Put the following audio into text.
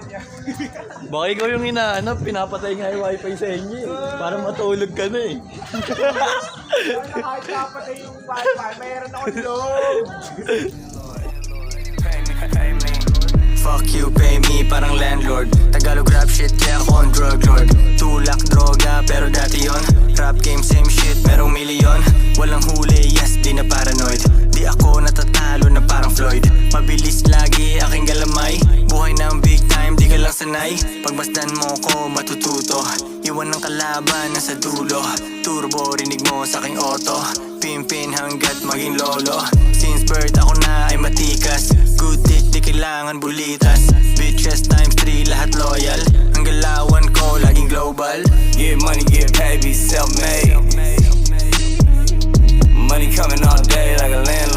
niya. Baka ikaw yung hinahanap, pinapatay nga yung wifi sa inyo eh. Para matulog ka na eh. Kahit kapatay yung wifi, mayroon ako loob. Fuck you, pay me, parang landlord. Tagalog rap shit, kaya ako ang drug lord. Tulak, droga, pero dati yon. Rap game, same shit, merong milyon. Walang huli, yes, di na paranoid. Di ako natatalo na parang Floyd. Mabilis lagi, aking galamay. Buhay ng big time, di ka lang sanay. Pagmasdan mo ko, matututo. Iwan ng kalaban, nasa dulo. Turbo, rinig mo sa aking auto. Pimpin hanggat maging lolo. Since birth ako na ay matikas. Good dick, di kailangan bulitas. Bitches times 3, lahat loyal. Ang galawan ko, laging global. Get money, get paid, be self-made. Money coming all day like a landlord.